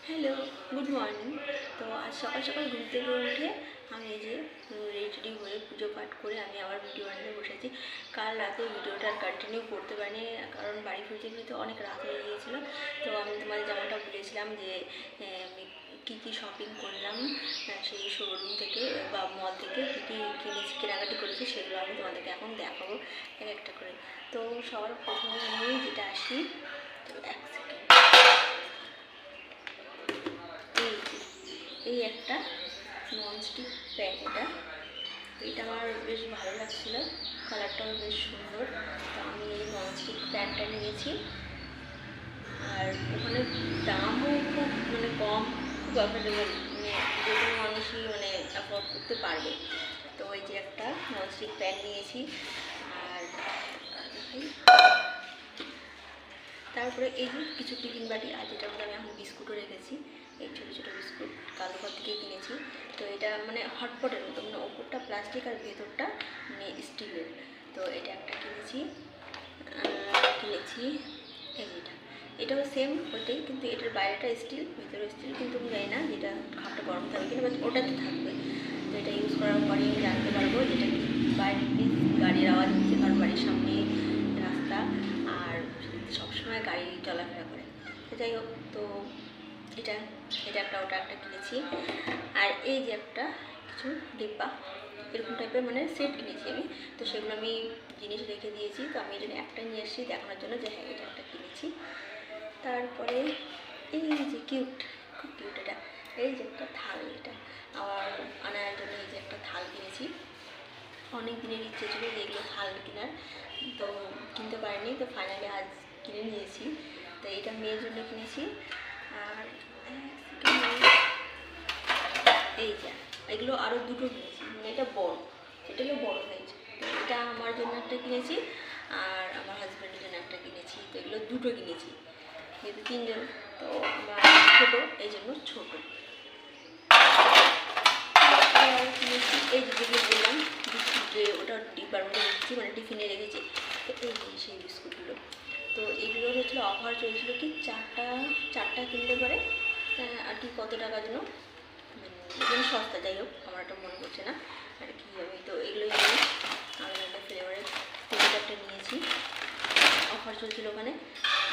Hello, good morning. তো আজ সকাল সকাল ঘুম থেকে উঠে আমি এই যে রেডি হয়ে পুজো পাঠ করে আমি আবার ভিডিও বানাতে বসেছি। কাল রাতে ভিডিওটা কন্টিনিউ করতে পারিনি, কারণ বাড়ি ফিরতে ফিরতে অনেক রাত হয়ে গিয়েছিলো। তো আমি তোমাদের যেমনটা বলেছিলাম যে আমি কী কী শপিং করলাম সেই শোরুম থেকে বা মল থেকে কী কী কিনেছি, কেনাকাটি করেছি, সেগুলো আমি তোমাদেরকে এখন দেখাবো এক একটা করে। তো সবার প্রথমে আমি যেটা আসি, তো এক সেকেন্ড, এই একটা ননস্টিক প্যান। এটা আমার বেশ ভালো লাগছিলো, কালারটাও বেশ সুন্দর। তো আমি এই ননস্টিক প্যানটা নিয়েছি। আর ওখানে দামও খুব কম, খুব অ্যাফোর্ডেবল, যে কোনো মানুষই অ্যাফোর্ড করতে পারবে। তো এই যে একটা ননস্টিক প্যান নিয়েছি। আর তারপরে এই যে কিছু টিফিন বাটি, আর যেটার মধ্যে আমি এখন বিস্কুটও রেখেছি। এই ছোটো ছোটো বিস্কুট কালুঘর থেকে কিনেছি। তো এটা হটপটের মতো, ওপরটা প্লাস্টিক আর ভেতরটা স্টিলের। তো এটা একটা কিনেছি। এই যেটা, এটাও সেম ওটাই, কিন্তু এটার বাইরেটা স্টিল, ভিতরে স্টিল, কিন্তু আমি জানি না যেটা খাপটা গরম থাকবে কিনা, বাট ওটাতে থাকবে। তো এটা ইউজ করার পরে আমি জানতে পারবো এটা কি। বাইরে প্লিজ গাড়ির আওয়াজ হচ্ছে, কারণ বাড়ির সামনে রাস্তা আর সবসময় গাড়ি চলাফেরা করে। তো যাই হোক, তো এটা একটা, ওটা একটা কিনেছি। আর এই যে একটা কিছু ডিব্বা এরকম টাইপের সেট কিনেছি আমি। তো সেগুলো আমি জিনিস রেখে দিয়েছি। তো আমি এটা একটা নিয়ে এসেছি দেখানোর জন্য যে হ্যাঁ এটা একটা কিনেছি। তারপরে এই যে কিউট, খুব কিউট এটা, এই যে একটা থাল, এটা আবার আনার জন্য এই যে একটা থাল কিনেছি। অনেক দিনের ইচ্ছে ছিল যে এগুলো থাল কেনার, তো কিনতে পারিনি। তো ফাইনালি আজ কিনে নিয়েছি। তো এটা মেয়ের জন্য কিনেছি। আর এই যে এগুলো আরও দুটো কিনেছি, এটা বড়, এটা হলো বড় সাইজ। তো এটা আমার জন্য একটা কিনেছি আর আমার হাজব্যান্ডের জন্য একটা কিনেছি। তো এগুলো দুটো কিনেছি, যেহেতু তিনজন। তো আমার ছোটো, এই জন্য ছোটো কিনেছি। এই যেগুলো বললাম বিস্কুট, ওটা ডিব্বার মধ্যে রেখেছি, টিফিনে রেখেছি। তো এই সেই বিস্কুটগুলো, তো এগুলো হচ্ছিলো অফার চলছিল কি চারটা কিনতে পারে আর কি কত টাকা যেন সস্তা। যাই হোক, আমার একটা মনে করছে না আর কি। আমি তো এগুলোই নিই। আমি একটা ফ্লেভারের একটা নিয়েছি, অফার চলছিল ওখানে।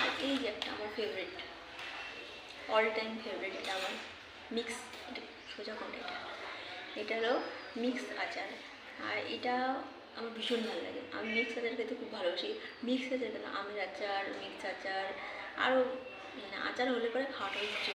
আর এই যে একটা আমার ফেভারিট, অল টাইম ফেভারিট, এটা আমার মিক্স, এটা সোজা কোনটা, এটা হলো মিক্স আচার। আর এটা আমার ভীষণ ভালো লাগে, আমি মিক্স আচার খেতে খুব ভালোবাসি। মিক্স আচার কেন, আমের আচার, মিক্স আচার, আরও আচার হলে পরে খাওয়াটা